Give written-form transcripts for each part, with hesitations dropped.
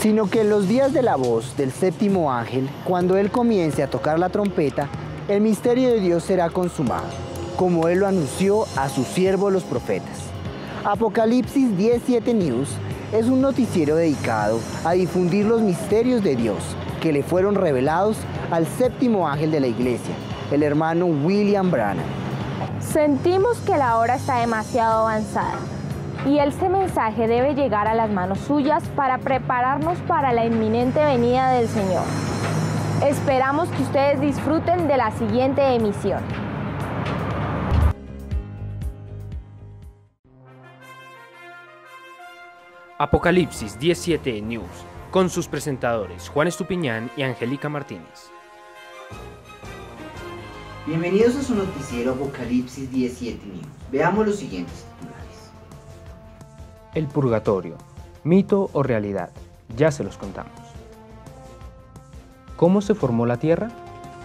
sino que en los días de la voz del séptimo ángel, cuando él comience a tocar la trompeta, el misterio de Dios será consumado, como él lo anunció a sus siervos los profetas. Apocalipsis 17 News es un noticiero dedicado a difundir los misterios de Dios que le fueron revelados al séptimo ángel de la iglesia, el hermano William Branham. Sentimos que la hora está demasiado avanzada y este mensaje debe llegar a las manos suyas para prepararnos para la inminente venida del Señor. Esperamos que ustedes disfruten de la siguiente emisión. Apocalipsis 17 News, con sus presentadores Juan Estupiñán y Angélica Martínez. Bienvenidos a su noticiero Apocalipsis 17 News. Veamos los siguientes titulares. El purgatorio, mito o realidad, ya se los contamos. ¿Cómo se formó la Tierra?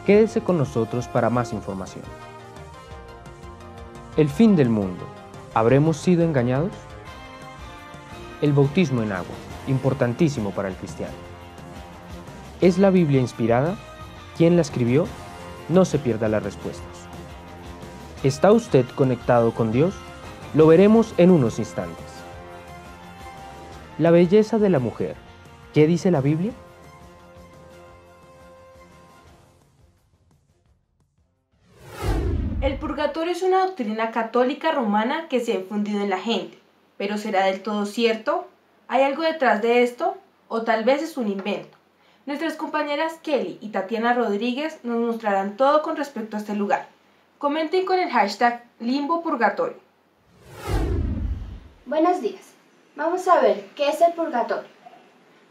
Quédese con nosotros para más información. El fin del mundo, ¿habremos sido engañados? El bautismo en agua, importantísimo para el cristiano. ¿Es la Biblia inspirada? ¿Quién la escribió? No se pierda las respuestas. ¿Está usted conectado con Dios? Lo veremos en unos instantes. La belleza de la mujer, ¿qué dice la Biblia? El purgatorio es una doctrina católica romana que se ha infundido en la gente. ¿Pero será del todo cierto? ¿Hay algo detrás de esto? ¿O tal vez es un invento? Nuestras compañeras Kelly y Tatiana Rodríguez nos mostrarán todo con respecto a este lugar. Comenten con el hashtag #LimboPurgatorio. Buenos días. Vamos a ver qué es el purgatorio.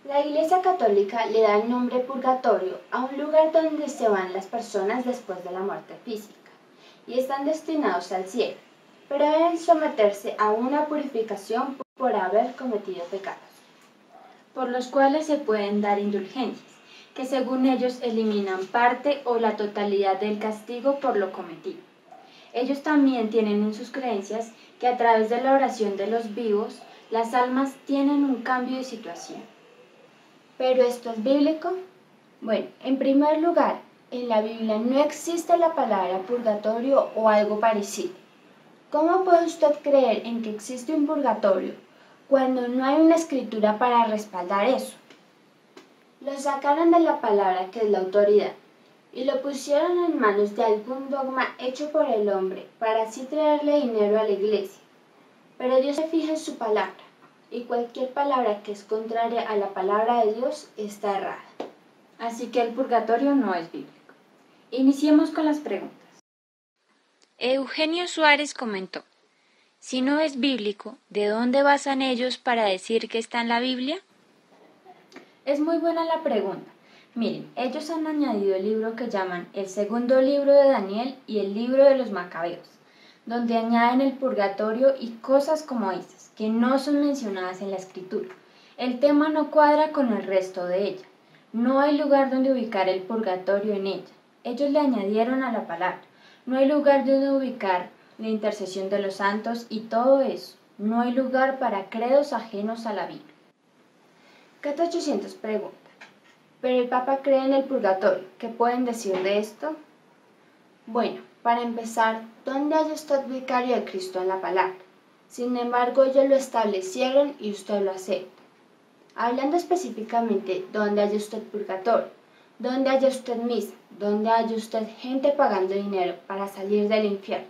La Iglesia Católica le da el nombre purgatorio a un lugar donde se van las personas después de la muerte física y están destinados al cielo, pero deben someterse a una purificación por haber cometido pecados, por los cuales se pueden dar indulgencias, que según ellos eliminan parte o la totalidad del castigo por lo cometido. Ellos también tienen en sus creencias que a través de la oración de los vivos, las almas tienen un cambio de situación. ¿Pero esto es bíblico? Bueno, en primer lugar, en la Biblia no existe la palabra purgatorio o algo parecido. ¿Cómo puede usted creer en que existe un purgatorio cuando no hay una escritura para respaldar eso? Lo sacaron de la palabra que es la autoridad y lo pusieron en manos de algún dogma hecho por el hombre para así traerle dinero a la iglesia. Pero Dios se fija en su palabra y cualquier palabra que es contraria a la palabra de Dios está errada. Así que el purgatorio no es bíblico. Iniciemos con las preguntas. Eugenio Suárez comentó: si no es bíblico, ¿de dónde basan ellos para decir que está en la Biblia? Es muy buena la pregunta. Miren, ellos han añadido el libro que llaman el segundo libro de Daniel y el libro de los Macabeos, donde añaden el purgatorio y cosas como esas, que no son mencionadas en la escritura. El tema no cuadra con el resto de ella. No hay lugar donde ubicar el purgatorio en ella. Ellos le añadieron a la palabra. No hay lugar donde ubicar la intercesión de los santos y todo eso. No hay lugar para credos ajenos a la Biblia. Cat 800 pregunta: ¿pero el Papa cree en el purgatorio? ¿Qué pueden decir de esto? Bueno, para empezar, ¿dónde halla usted vicario de Cristo en la palabra? Sin embargo, ellos lo establecieron y usted lo acepta. Hablando específicamente, ¿dónde halla usted purgatorio? ¿Dónde halla usted misa? ¿Dónde halla usted gente pagando dinero para salir del infierno?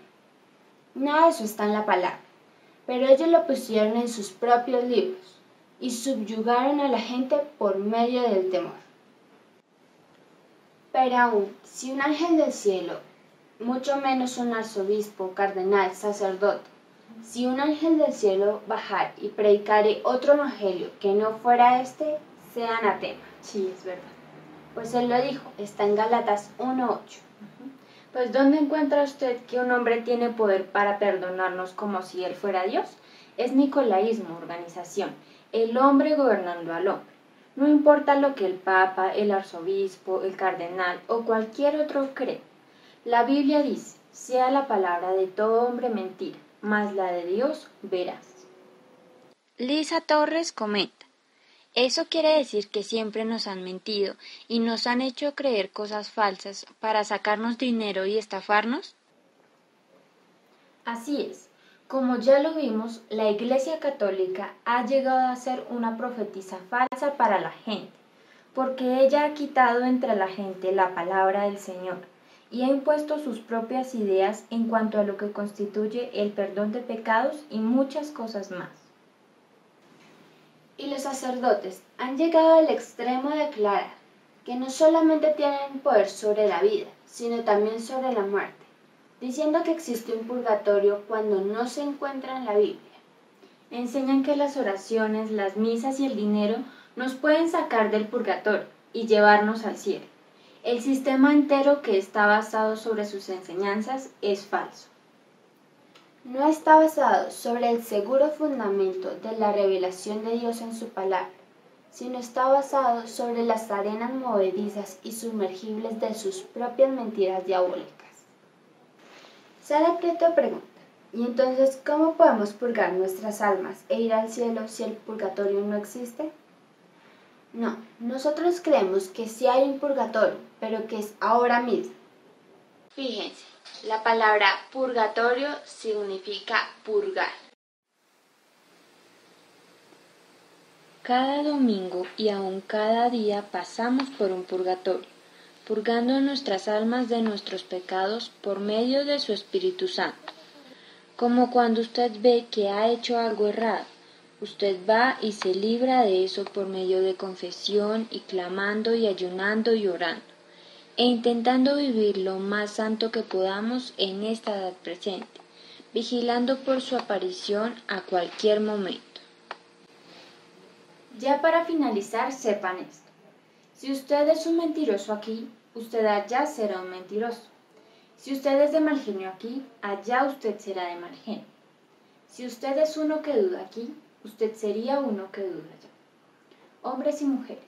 Nada de eso está en la palabra, pero ellos lo pusieron en sus propios libros y subyugaron a la gente por medio del temor. Pero aún, si un ángel del cielo, mucho menos un arzobispo, cardenal, sacerdote, si un ángel del cielo bajara y predicare otro evangelio que no fuera este, sea anatema. Sí, es verdad. Pues él lo dijo, está en Gálatas 1:8. Pues ¿dónde encuentra usted que un hombre tiene poder para perdonarnos como si él fuera Dios? Es nicolaísmo, organización, el hombre gobernando al hombre. No importa lo que el Papa, el arzobispo, el cardenal o cualquier otro cree. La Biblia dice, sea la palabra de todo hombre mentira, mas la de Dios veraz. Lisa Torres comenta: Eso quiere decir que siempre nos han mentido y nos han hecho creer cosas falsas para sacarnos dinero y estafarnos. Así es. Como ya lo vimos, la Iglesia Católica ha llegado a ser una profetisa falsa para la gente, porque ella ha quitado entre la gente la palabra del Señor y ha impuesto sus propias ideas en cuanto a lo que constituye el perdón de pecados y muchas cosas más. Y los sacerdotes han llegado al extremo de declarar que no solamente tienen poder sobre la vida, sino también sobre la muerte, diciendo que existe un purgatorio cuando no se encuentra en la Biblia. Enseñan que las oraciones, las misas y el dinero nos pueden sacar del purgatorio y llevarnos al cielo. El sistema entero que está basado sobre sus enseñanzas es falso. No está basado sobre el seguro fundamento de la revelación de Dios en su palabra, sino está basado sobre las arenas movedizas y sumergibles de sus propias mentiras diabólicas. Sara Prieto pregunta, ¿y entonces cómo podemos purgar nuestras almas e ir al cielo si el purgatorio no existe? No, nosotros creemos que sí hay un purgatorio, pero que es ahora mismo. Fíjense, la palabra purgatorio significa purgar. Cada domingo y aún cada día pasamos por un purgatorio, purgando nuestras almas de nuestros pecados por medio de su Espíritu Santo. Como cuando usted ve que ha hecho algo errado, usted va y se libra de eso por medio de confesión y clamando y ayunando y orando, e intentando vivir lo más santo que podamos en esta edad presente, vigilando por su aparición a cualquier momento. Ya para finalizar, sepan esto. Si usted es un mentiroso aquí, usted allá será un mentiroso. Si usted es de mal genio aquí, allá usted será de mal genio. Si usted es uno que duda aquí, usted sería uno que duda allá. Hombres y mujeres,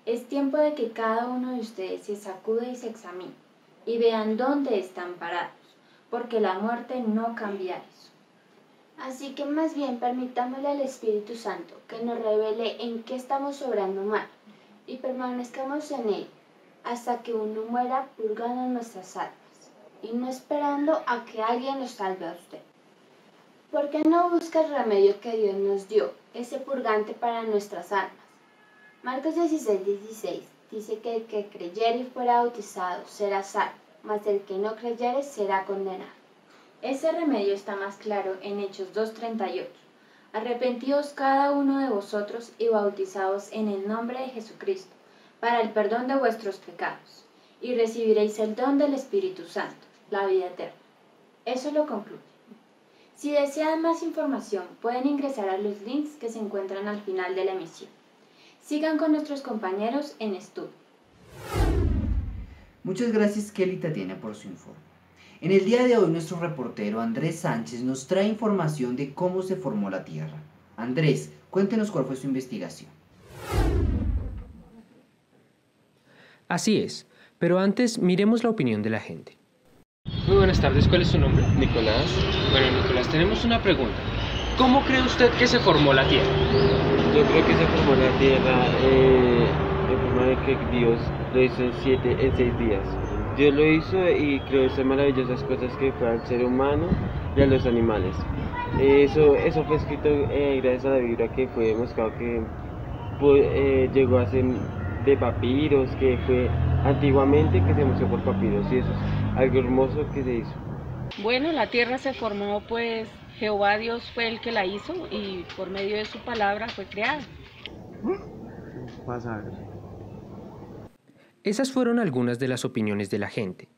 es tiempo de que cada uno de ustedes se sacude y se examine y vean dónde están parados, porque la muerte no cambia eso. Así que más bien permitámosle al Espíritu Santo que nos revele en qué estamos obrando mal y permanezcamos en él hasta que uno muera purgando nuestras almas y no esperando a que alguien nos salve a usted. ¿Por qué no busca el remedio que Dios nos dio, ese purgante para nuestras almas? Marcos 16:16 dice que el que creyere y fuera bautizado será salvo, mas el que no creyere será condenado. Ese remedio está más claro en Hechos 2:38. Arrepentidos cada uno de vosotros y bautizaos en el nombre de Jesucristo, para el perdón de vuestros pecados, y recibiréis el don del Espíritu Santo, la vida eterna. Eso lo concluye. Si desean más información, pueden ingresar a los links que se encuentran al final de la emisión. Sigan con nuestros compañeros en estudio. Muchas gracias Kelly y Tatiana por su informe. En el día de hoy nuestro reportero Andrés Sánchez nos trae información de cómo se formó la Tierra. Andrés, cuéntenos cuál fue su investigación. Así es, pero antes miremos la opinión de la gente. Muy buenas tardes, ¿cuál es su nombre? Nicolás. Bueno, Nicolás, tenemos una pregunta. ¿Cómo cree usted que se formó la Tierra? Yo creo que se formó la Tierra en forma de que Dios lo hizo en 6 días. Dios lo hizo y creó esas maravillosas cosas que fue al ser humano y a los animales. Eso fue escrito gracias a la Biblia que fue demostrado que llegó a ser de papiros, que fue antiguamente que se mostró por papiros y eso es algo hermoso que se hizo. Bueno, la tierra se formó pues Jehová Dios fue el que la hizo y por medio de su palabra fue creada. Vas a ver. Esas fueron algunas de las opiniones de la gente,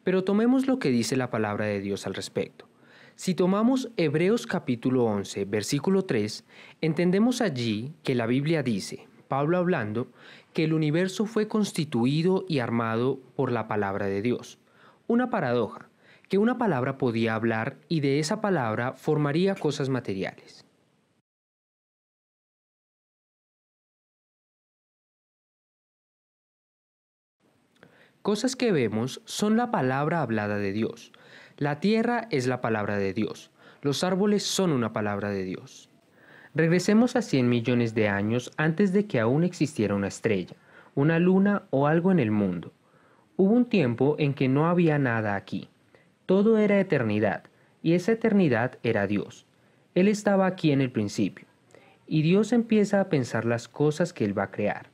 pero tomemos lo que dice la palabra de Dios al respecto. Si tomamos Hebreos capítulo 11, versículo 3, entendemos allí que la Biblia dice, Pablo hablando, que el universo fue constituido y armado por la palabra de Dios. Una paradoja, que una palabra podía hablar y de esa palabra formaría cosas materiales. Cosas que vemos son la palabra hablada de Dios. La tierra es la palabra de Dios. Los árboles son una palabra de Dios. Regresemos a 100 millones de años antes de que aún existiera una estrella, una luna o algo en el mundo. Hubo un tiempo en que no había nada aquí. Todo era eternidad, y esa eternidad era Dios. Él estaba aquí en el principio. Y Dios empieza a pensar las cosas que Él va a crear.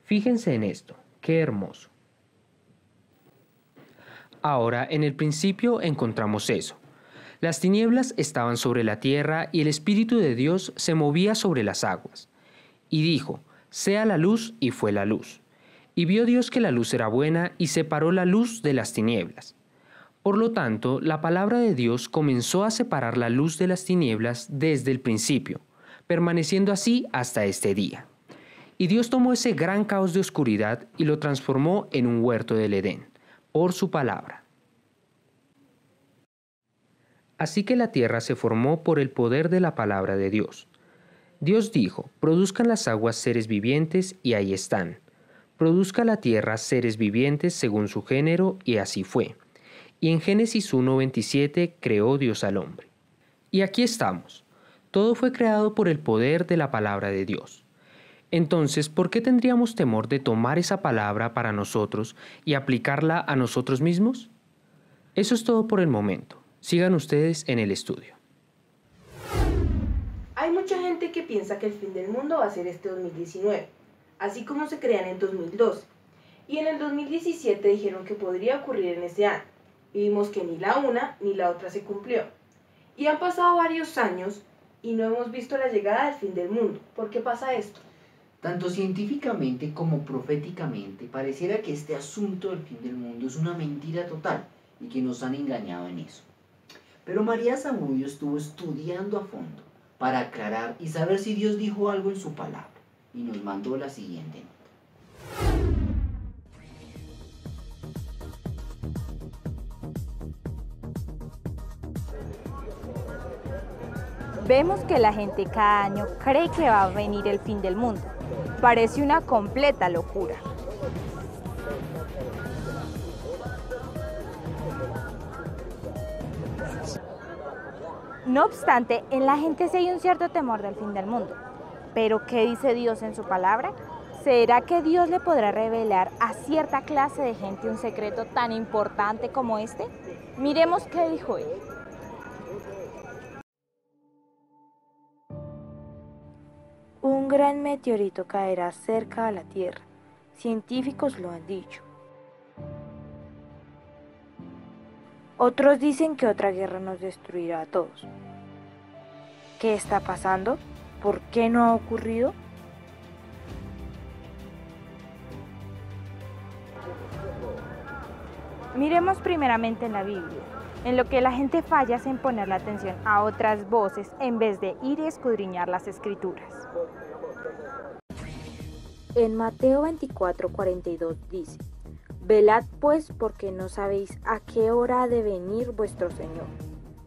Fíjense en esto, qué hermoso. Ahora, en el principio encontramos eso. Las tinieblas estaban sobre la tierra y el Espíritu de Dios se movía sobre las aguas. Y dijo, sea la luz, y fue la luz. Y vio Dios que la luz era buena y separó la luz de las tinieblas. Por lo tanto, la palabra de Dios comenzó a separar la luz de las tinieblas desde el principio, permaneciendo así hasta este día. Y Dios tomó ese gran caos de oscuridad y lo transformó en un huerto del Edén, por su palabra. Así que la tierra se formó por el poder de la palabra de Dios. Dios dijo, produzcan las aguas seres vivientes, y ahí están. Produzca la tierra seres vivientes según su género, y así fue. Y en Génesis 1:27 creó Dios al hombre. Y aquí estamos. Todo fue creado por el poder de la palabra de Dios. Entonces, ¿por qué tendríamos temor de tomar esa palabra para nosotros y aplicarla a nosotros mismos? Eso es todo por el momento. Sigan ustedes en el estudio. Hay mucha gente que piensa que el fin del mundo va a ser este 2019, así como se crean en 2012. Y en el 2017 dijeron que podría ocurrir en ese año. Y vimos que ni la una ni la otra se cumplió. Y han pasado varios años y no hemos visto la llegada del fin del mundo. ¿Por qué pasa esto? Tanto científicamente como proféticamente, pareciera que este asunto del fin del mundo es una mentira total y que nos han engañado en eso. Pero María Zamudio estuvo estudiando a fondo para aclarar y saber si Dios dijo algo en su palabra, y nos mandó la siguiente nota. Vemos que la gente cada año cree que va a venir el fin del mundo. Parece una completa locura. No obstante, en la gente sí hay un cierto temor del fin del mundo. ¿Pero qué dice Dios en su palabra? ¿Será que Dios le podrá revelar a cierta clase de gente un secreto tan importante como este? Miremos qué dijo él. Un gran meteorito caerá cerca a la Tierra. Científicos lo han dicho. Otros dicen que otra guerra nos destruirá a todos. ¿Qué está pasando? ¿Por qué no ha ocurrido? Miremos primeramente en la Biblia. En lo que la gente falla es en poner la atención a otras voces en vez de ir y escudriñar las Escrituras. En Mateo 24:42 dice: velad pues, porque no sabéis a qué hora ha de venir vuestro Señor.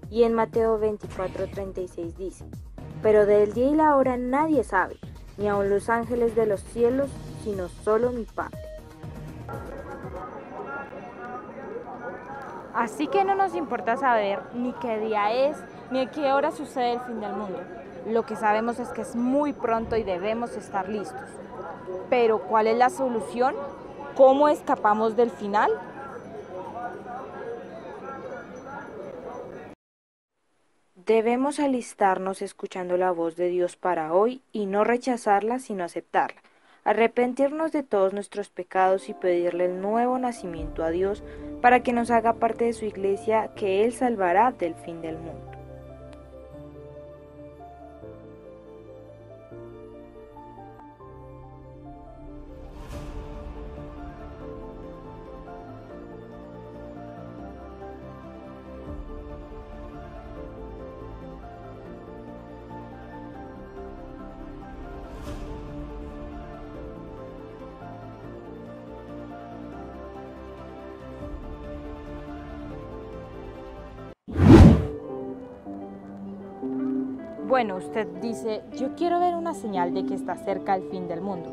Y en Mateo 24:36 dice: pero del día y la hora nadie sabe, ni aun los ángeles de los cielos, sino solo mi Padre. Así que no nos importa saber ni qué día es, ni a qué hora sucede el fin del mundo. Lo que sabemos es que es muy pronto y debemos estar listos. Pero, ¿cuál es la solución? ¿Cómo escapamos del final? Debemos alistarnos escuchando la voz de Dios para hoy y no rechazarla sino aceptarla. Arrepentirnos de todos nuestros pecados y pedirle el nuevo nacimiento a Dios para que nos haga parte de su iglesia que Él salvará del fin del mundo. Bueno, usted dice, yo quiero ver una señal de que está cerca el fin del mundo.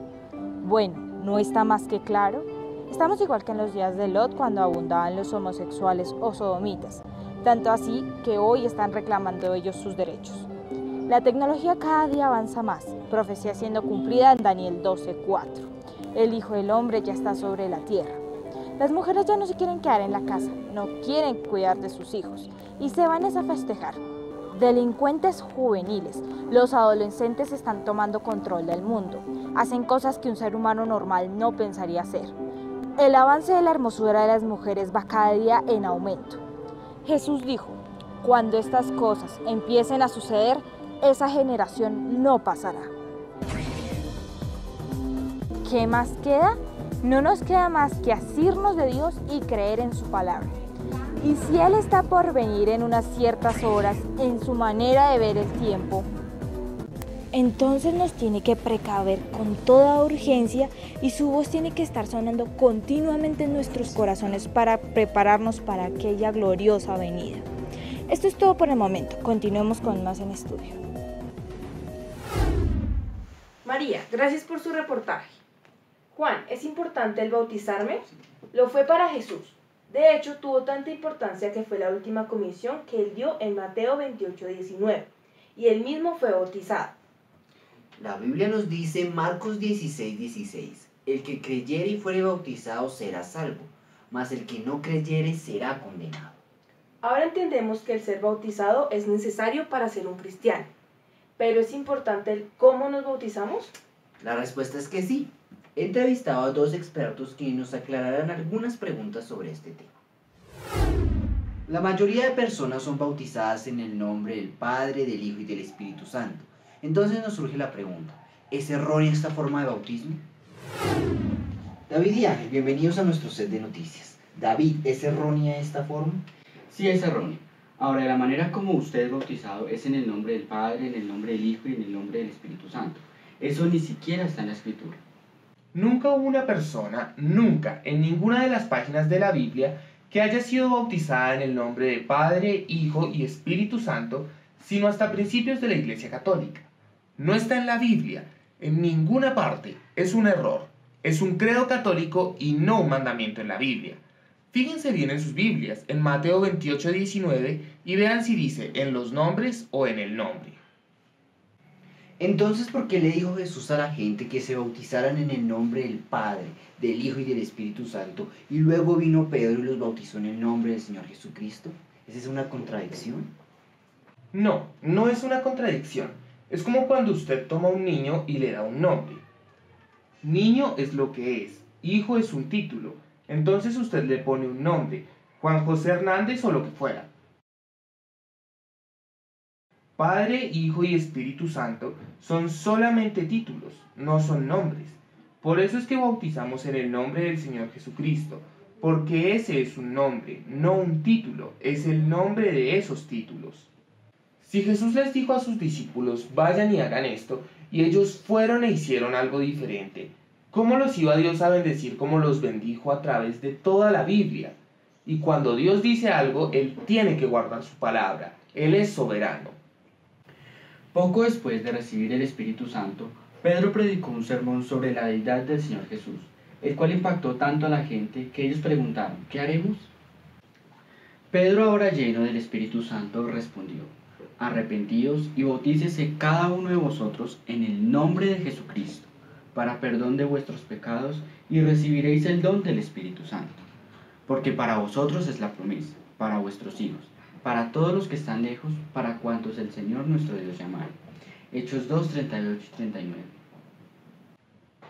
Bueno, ¿no está más que claro? Estamos igual que en los días de Lot cuando abundaban los homosexuales o sodomitas, tanto así que hoy están reclamando ellos sus derechos. La tecnología cada día avanza más, profecía siendo cumplida en Daniel 12:4. El Hijo del Hombre ya está sobre la tierra. Las mujeres ya no se quieren quedar en la casa, no quieren cuidar de sus hijos y se van a festejar. Delincuentes juveniles, los adolescentes están tomando control del mundo, hacen cosas que un ser humano normal no pensaría hacer. El avance de la hermosura de las mujeres va cada día en aumento. Jesús dijo, cuando estas cosas empiecen a suceder, esa generación no pasará. ¿Qué más queda? No nos queda más que asirnos de Dios y creer en su palabra. Y si Él está por venir en unas ciertas horas, en su manera de ver el tiempo, entonces nos tiene que precaver con toda urgencia y su voz tiene que estar sonando continuamente en nuestros corazones para prepararnos para aquella gloriosa venida. Esto es todo por el momento. Continuemos con más en estudio. María, gracias por su reportaje. Juan, ¿es importante el bautizarme? Lo fue para Jesús. De hecho, tuvo tanta importancia que fue la última comisión que él dio en Mateo 28:19, y él mismo fue bautizado. La Biblia nos dice en Marcos 16:16, el que creyere y fuere bautizado será salvo, mas el que no creyere será condenado. Ahora entendemos que el ser bautizado es necesario para ser un cristiano, pero ¿es importante el cómo nos bautizamos? La respuesta es que sí. He entrevistado a 2 expertos que nos aclararán algunas preguntas sobre este tema. La mayoría de personas son bautizadas en el nombre del Padre, del Hijo y del Espíritu Santo. Entonces nos surge la pregunta, ¿es errónea esta forma de bautismo? David y Ángel, bienvenidos a nuestro set de noticias. David, ¿es errónea esta forma? Sí, es erróneo. Ahora, de la manera como usted es bautizado es en el nombre del Padre, en el nombre del Hijo y en el nombre del Espíritu Santo. Eso ni siquiera está en la Escritura. Nunca hubo una persona, nunca, en ninguna de las páginas de la Biblia, que haya sido bautizada en el nombre de Padre, Hijo y Espíritu Santo, sino hasta principios de la Iglesia Católica. No está en la Biblia, en ninguna parte, es un error, es un credo católico y no un mandamiento en la Biblia. Fíjense bien en sus Biblias, en Mateo 28:19, y vean si dice en los nombres o en el nombre. Entonces, ¿por qué le dijo Jesús a la gente que se bautizaran en el nombre del Padre, del Hijo y del Espíritu Santo, y luego vino Pedro y los bautizó en el nombre del Señor Jesucristo? ¿Esa es una contradicción? No, no es una contradicción. Es como cuando usted toma a un niño y le da un nombre. Niño es lo que es, hijo es un título, entonces usted le pone un nombre, Juan José Hernández o lo que fuera. Padre, Hijo y Espíritu Santo son solamente títulos, no son nombres. Por eso es que bautizamos en el nombre del Señor Jesucristo, porque ese es un nombre, no un título, es el nombre de esos títulos. Si Jesús les dijo a sus discípulos, vayan y hagan esto, y ellos fueron e hicieron algo diferente, ¿cómo los iba Dios a bendecir como los bendijo a través de toda la Biblia? Y cuando Dios dice algo, Él tiene que guardar su palabra, Él es soberano. Poco después de recibir el Espíritu Santo, Pedro predicó un sermón sobre la deidad del Señor Jesús, el cual impactó tanto a la gente que ellos preguntaron, ¿qué haremos? Pedro, ahora lleno del Espíritu Santo, respondió, arrepentíos y bautícese cada uno de vosotros en el nombre de Jesucristo, para perdón de vuestros pecados, y recibiréis el don del Espíritu Santo. Porque para vosotros es la promesa, para vuestros hijos, para todos los que están lejos, para cuantos el Señor nuestro Dios llamare. Hechos 2, 38 y 39.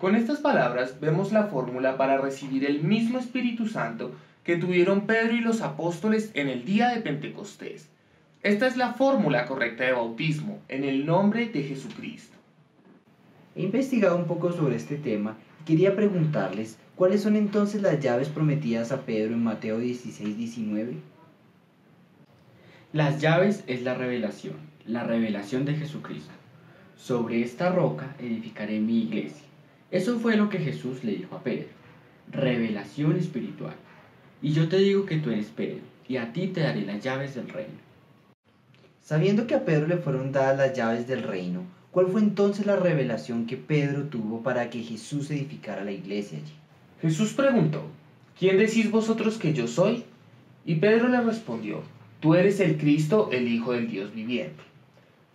Con estas palabras vemos la fórmula para recibir el mismo Espíritu Santo que tuvieron Pedro y los apóstoles en el día de Pentecostés. Esta es la fórmula correcta de bautismo, en el nombre de Jesucristo. He investigado un poco sobre este tema y quería preguntarles, ¿cuáles son entonces las llaves prometidas a Pedro en Mateo 16:19? Las llaves es la revelación de Jesucristo. Sobre esta roca edificaré mi iglesia. Eso fue lo que Jesús le dijo a Pedro. Revelación espiritual. Y yo te digo que tú eres Pedro, y a ti te daré las llaves del reino. Sabiendo que a Pedro le fueron dadas las llaves del reino, ¿cuál fue entonces la revelación que Pedro tuvo para que Jesús edificara la iglesia allí? Jesús preguntó, ¿quién decís vosotros que yo soy? Y Pedro le respondió, tú eres el Cristo, el Hijo del Dios viviente.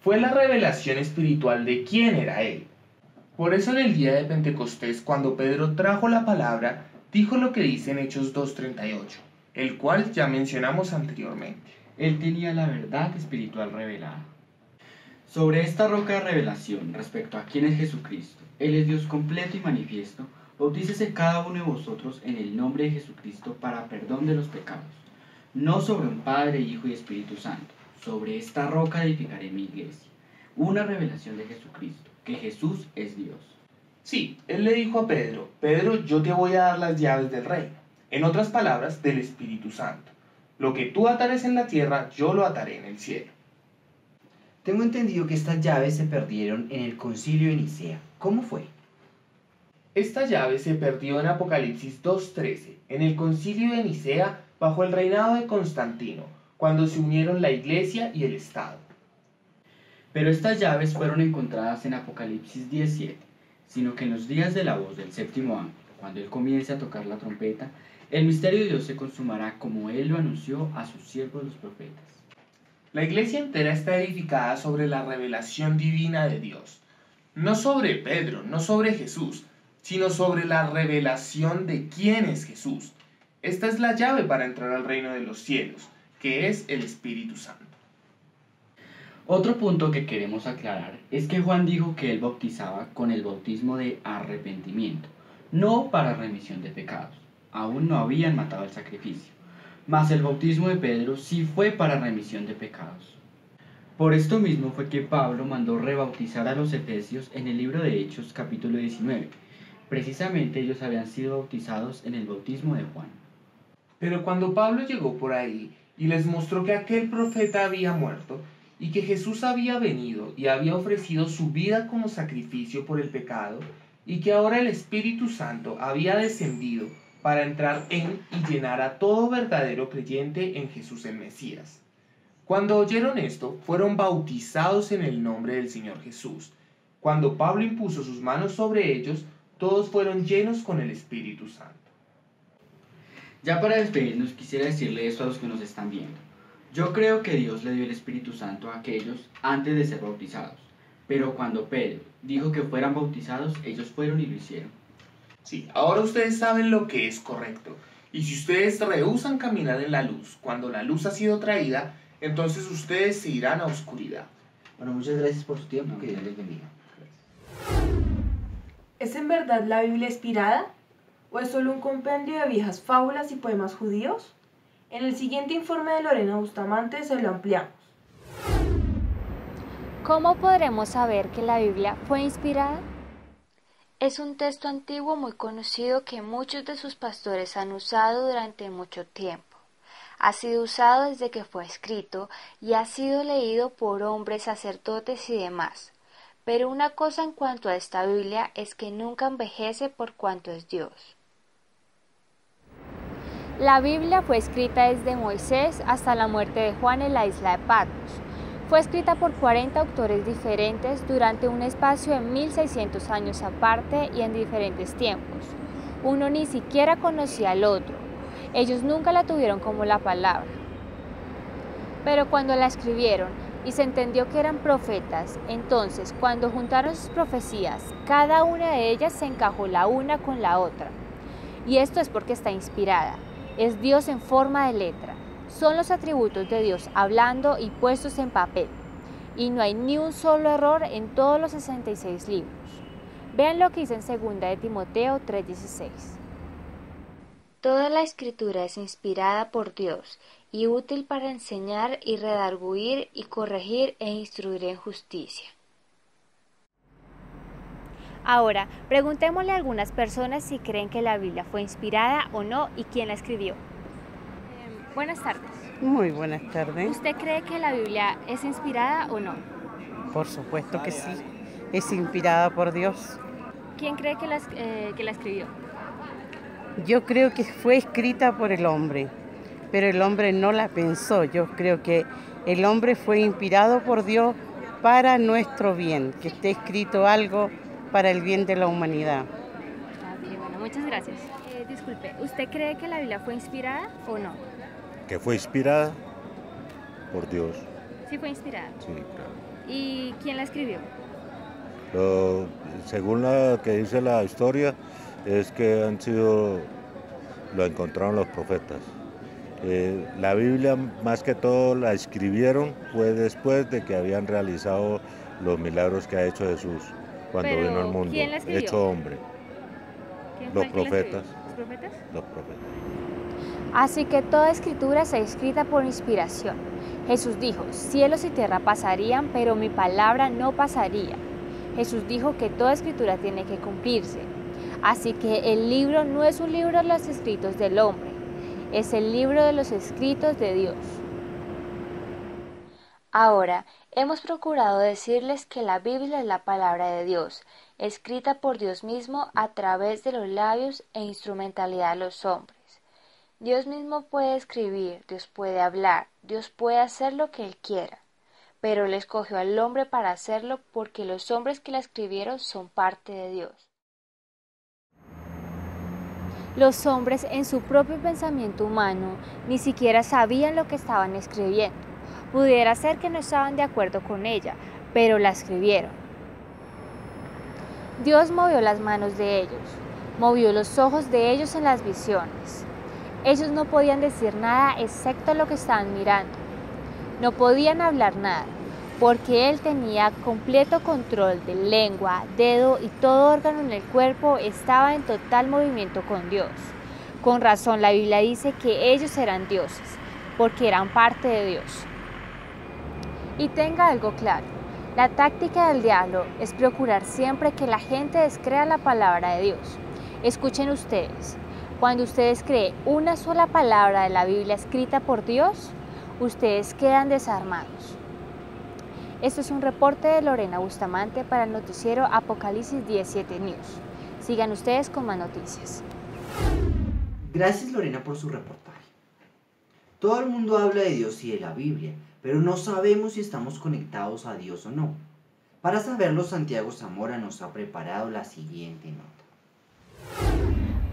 fue la revelación espiritual de quién era Él. Por eso en el día de Pentecostés, cuando Pedro trajo la palabra, dijo lo que dice en Hechos 2:38, el cual ya mencionamos anteriormente. Él tenía la verdad espiritual revelada. Sobre esta roca de revelación respecto a quién es Jesucristo, Él es Dios completo y manifiesto, bautícese cada uno de vosotros en el nombre de Jesucristo para perdón de los pecados. No sobre un Padre, Hijo y Espíritu Santo. Sobre esta roca edificaré mi iglesia. Una revelación de Jesucristo, que Jesús es Dios. Sí, Él le dijo a Pedro, Pedro, yo te voy a dar las llaves del reino. En otras palabras, del Espíritu Santo. Lo que tú atares en la tierra, yo lo ataré en el cielo. Tengo entendido que estas llaves se perdieron en el concilio de Nicea. ¿Cómo fue? Esta llave se perdió en Apocalipsis 2:13, en el concilio de Nicea, bajo el reinado de Constantino, cuando se unieron la iglesia y el Estado. Pero estas llaves fueron encontradas en Apocalipsis 17, sino que en los días de la voz del séptimo ángel, cuando Él comience a tocar la trompeta, el misterio de Dios se consumará como Él lo anunció a sus siervos los profetas. La iglesia entera está edificada sobre la revelación divina de Dios. No sobre Pedro, no sobre Jesús, sino sobre la revelación de quién es Jesús. Esta es la llave para entrar al reino de los cielos, que es el Espíritu Santo. Otro punto que queremos aclarar es que Juan dijo que él bautizaba con el bautismo de arrepentimiento, no para remisión de pecados. Aún no habían matado el sacrificio, mas el bautismo de Pedro sí fue para remisión de pecados. Por esto mismo fue que Pablo mandó rebautizar a los efesios en el libro de Hechos capítulo 19. Precisamente ellos habían sido bautizados en el bautismo de Juan. Pero cuando Pablo llegó por ahí y les mostró que aquel profeta había muerto y que Jesús había venido y había ofrecido su vida como sacrificio por el pecado y que ahora el Espíritu Santo había descendido para entrar en y llenar a todo verdadero creyente en Jesús el Mesías. Cuando oyeron esto, fueron bautizados en el nombre del Señor Jesús. Cuando Pablo impuso sus manos sobre ellos, todos fueron llenos con el Espíritu Santo. Ya para despedirnos, quisiera decirle esto a los que nos están viendo. Yo creo que Dios le dio el Espíritu Santo a aquellos antes de ser bautizados. Pero cuando Pedro dijo que fueran bautizados, ellos fueron y lo hicieron. Sí, ahora ustedes saben lo que es correcto. Y si ustedes rehúsan caminar en la luz, cuando la luz ha sido traída, entonces ustedes se irán a oscuridad. Bueno, muchas gracias por su tiempo, que Dios les bendiga. ¿Es en verdad la Biblia inspirada? ¿O es solo un compendio de viejas fábulas y poemas judíos? En el siguiente informe de Lorena Bustamante se lo ampliamos. ¿Cómo podremos saber que la Biblia fue inspirada? Es un texto antiguo muy conocido que muchos de sus pastores han usado durante mucho tiempo. Ha sido usado desde que fue escrito y ha sido leído por hombres, sacerdotes y demás. Pero una cosa en cuanto a esta Biblia es que nunca envejece por cuanto es Dios. La Biblia fue escrita desde Moisés hasta la muerte de Juan en la isla de Patmos. Fue escrita por 40 autores diferentes durante un espacio de 1600 años aparte y en diferentes tiempos. Uno ni siquiera conocía al otro. Ellos nunca la tuvieron como la palabra. Pero cuando la escribieron y se entendió que eran profetas, entonces cuando juntaron sus profecías, cada una de ellas se encajó la una con la otra. Y esto es porque está inspirada. Es Dios en forma de letra. Son los atributos de Dios hablando y puestos en papel. Y no hay ni un solo error en todos los 66 libros. Vean lo que dice en 2 de Timoteo 3:16. Toda la escritura es inspirada por Dios y útil para enseñar y redarguir y corregir e instruir en justicia. Ahora, preguntémosle a algunas personas si creen que la Biblia fue inspirada o no y quién la escribió. Buenas tardes. Muy buenas tardes. ¿Usted cree que la Biblia es inspirada o no? Por supuesto que sí. Es inspirada por Dios. ¿Quién cree que la escribió? Yo creo que fue escrita por el hombre, pero el hombre no la pensó. Yo creo que el hombre fue inspirado por Dios para nuestro bien, que esté escrito algo para el bien de la humanidad. Okay, bueno, muchas gracias. Disculpe, ¿usted cree que la Biblia fue inspirada o no? Que fue inspirada por Dios. Sí fue inspirada. Sí, claro. ¿Y quién la escribió? Según lo que dice la historia, es que lo encontraron los profetas. La Biblia más que todo la escribieron fue después de que habían realizado los milagros que ha hecho Jesús cuando vino al mundo, ¿quién la escribió? hecho hombre. Los profetas. ¿Los profetas? Los profetas. Así que toda escritura está escrita por inspiración. Jesús dijo, cielos y tierra pasarían, pero mi palabra no pasaría. Jesús dijo que toda escritura tiene que cumplirse. Así que el libro no es un libro de los escritos del hombre, es el libro de los escritos de Dios. Ahora, hemos procurado decirles que la Biblia es la palabra de Dios, escrita por Dios mismo a través de los labios e instrumentalidad de los hombres. Dios mismo puede escribir, Dios puede hablar, Dios puede hacer lo que Él quiera, pero Él escogió al hombre para hacerlo porque los hombres que la escribieron son parte de Dios. Los hombres en su propio pensamiento humano ni siquiera sabían lo que estaban escribiendo. Pudiera ser que no estaban de acuerdo con ella, pero la escribieron. Dios movió las manos de ellos, movió los ojos de ellos en las visiones. Ellos no podían decir nada excepto lo que estaban mirando. No podían hablar nada, porque Él tenía completo control de lengua, dedo y todo órgano en el cuerpo estaba en total movimiento con Dios. Con razón la Biblia dice que ellos eran dioses, porque eran parte de Dios. Y tenga algo claro, la táctica del diablo es procurar siempre que la gente descrea la palabra de Dios. Escuchen ustedes, cuando ustedes creen una sola palabra de la Biblia escrita por Dios, ustedes quedan desarmados. Esto es un reporte de Lorena Bustamante para el noticiero Apocalipsis 17 News. Sigan ustedes con más noticias. Gracias Lorena por su reportaje. Todo el mundo habla de Dios y de la Biblia, pero no sabemos si estamos conectados a Dios o no. Para saberlo, Santiago Zamora nos ha preparado la siguiente nota.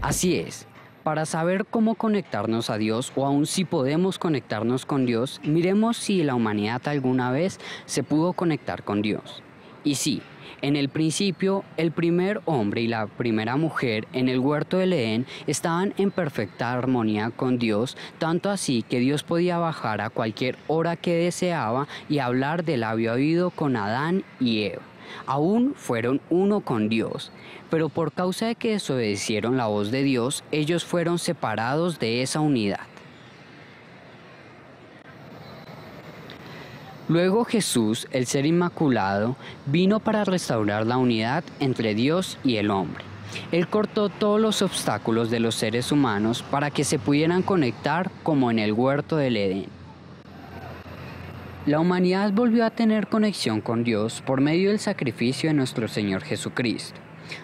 Así es. Para saber cómo conectarnos a Dios o aún si podemos conectarnos con Dios, miremos si la humanidad alguna vez se pudo conectar con Dios. Y sí, en el principio, el primer hombre y la primera mujer en el huerto del Edén estaban en perfecta armonía con Dios, tanto así que Dios podía bajar a cualquier hora que deseaba y hablar de labio a oído con Adán y Eva. Aún fueron uno con Dios, pero por causa de que desobedecieron la voz de Dios, ellos fueron separados de esa unidad. Luego Jesús, el Ser Inmaculado, vino para restaurar la unidad entre Dios y el hombre. Él cortó todos los obstáculos de los seres humanos para que se pudieran conectar como en el huerto del Edén. La humanidad volvió a tener conexión con Dios por medio del sacrificio de nuestro Señor Jesucristo.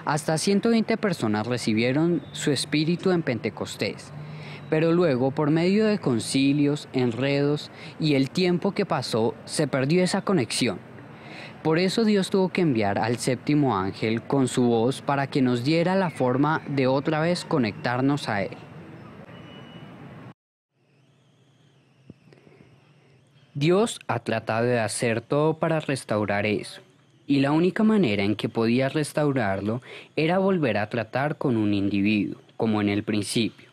Hasta 120 personas recibieron su espíritu en Pentecostés, pero luego por medio de concilios, enredos y el tiempo que pasó se perdió esa conexión. Por eso Dios tuvo que enviar al séptimo ángel con su voz para que nos diera la forma de otra vez conectarnos a Él. Dios ha tratado de hacer todo para restaurar eso, y la única manera en que podía restaurarlo era volver a tratar con un individuo, como en el principio.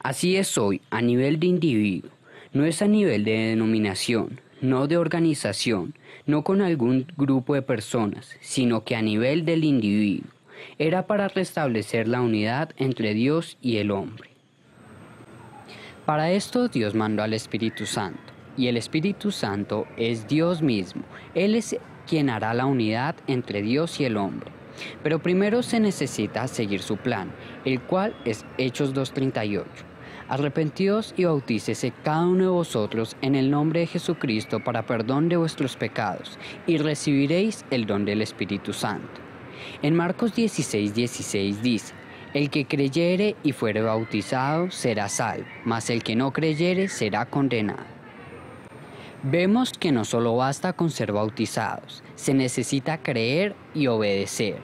Así es hoy, a nivel de individuo, no es a nivel de denominación, no de organización, no con algún grupo de personas, sino que a nivel del individuo. Era para restablecer la unidad entre Dios y el hombre. Para esto Dios mandó al Espíritu Santo. Y el Espíritu Santo es Dios mismo. Él es quien hará la unidad entre Dios y el hombre. Pero primero se necesita seguir su plan, el cual es Hechos 2:38. Arrepentíos y bautícese cada uno de vosotros en el nombre de Jesucristo para perdón de vuestros pecados, y recibiréis el don del Espíritu Santo. En Marcos 16:16 dice: el que creyere y fuere bautizado será salvo, mas el que no creyere será condenado. Vemos que no solo basta con ser bautizados, se necesita creer y obedecer.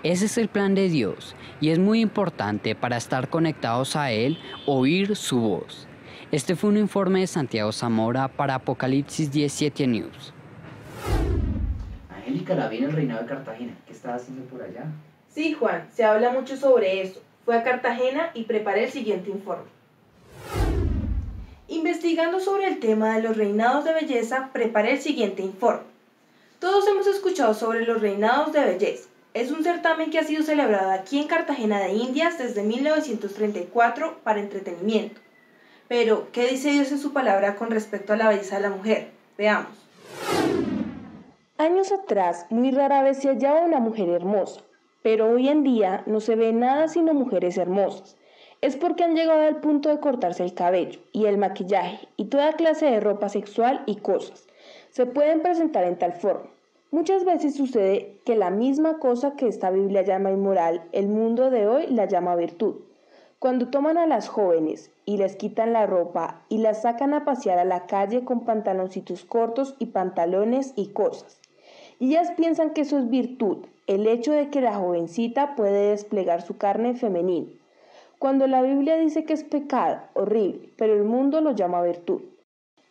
Ese es el plan de Dios y es muy importante para estar conectados a Él, oír su voz. Este fue un informe de Santiago Zamora para Apocalipsis 17 News. Angélica la vi en el reinado de Cartagena. ¿Qué estaba haciendo por allá? Sí, Juan, se habla mucho sobre eso. Fue a Cartagena y preparé el siguiente informe. Investigando sobre el tema de los reinados de belleza, preparé el siguiente informe. Todos hemos escuchado sobre los reinados de belleza. Es un certamen que ha sido celebrado aquí en Cartagena de Indias desde 1934 para entretenimiento. Pero, ¿qué dice Dios en su palabra con respecto a la belleza de la mujer? Veamos. Años atrás, muy rara vez se hallaba una mujer hermosa, pero hoy en día no se ve nada sino mujeres hermosas. Es porque han llegado al punto de cortarse el cabello y el maquillaje y toda clase de ropa sexual y cosas. Se pueden presentar en tal forma. Muchas veces sucede que la misma cosa que esta Biblia llama inmoral, el mundo de hoy la llama virtud. Cuando toman a las jóvenes y les quitan la ropa y las sacan a pasear a la calle con pantaloncitos cortos y pantalones y cosas. Y ellas piensan que eso es virtud, el hecho de que la jovencita puede desplegar su carne femenina. Cuando la Biblia dice que es pecado, horrible, pero el mundo lo llama virtud.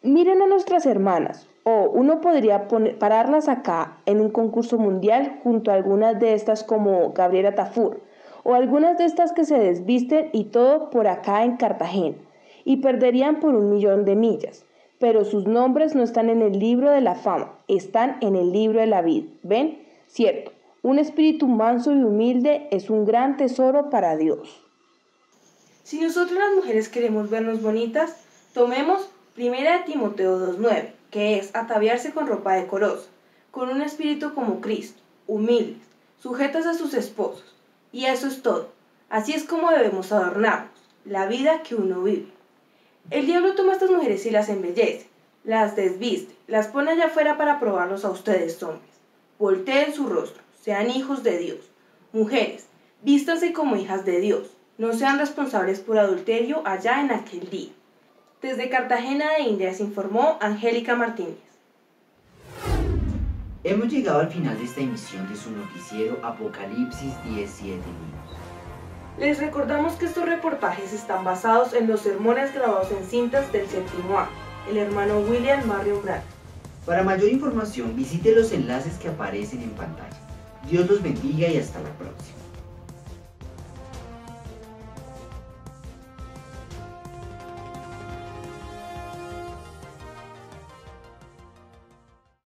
Miren a nuestras hermanas, uno podría pararlas acá en un concurso mundial junto a algunas de estas como Gabriela Tafur, o algunas de estas que se desvisten y todo por acá en Cartagena, y perderían por 1.000.000 de millas, pero sus nombres no están en el libro de la fama, están en el libro de la vida. ¿Ven? Cierto, un espíritu manso y humilde es un gran tesoro para Dios. Si nosotros las mujeres queremos vernos bonitas, tomemos 1 Timoteo 2:9, que es ataviarse con ropa decorosa, con un espíritu como Cristo, humildes, sujetas a sus esposos. Y eso es todo. Así es como debemos adornarnos, la vida que uno vive. El diablo toma a estas mujeres y las embellece, las desviste, las pone allá afuera para probarlos a ustedes hombres. Volteen su rostro, sean hijos de Dios. Mujeres, vístanse como hijas de Dios, no sean responsables por adulterio allá en aquel día. Desde Cartagena de Indias informó Angélica Martínez. Hemos llegado al final de esta emisión de su noticiero Apocalipsis 17 Niños. Les recordamos que estos reportajes están basados en los sermones grabados en cintas del 7º año, el hermano William Marion Branham. Para mayor información visite los enlaces que aparecen en pantalla. Dios los bendiga y hasta la próxima.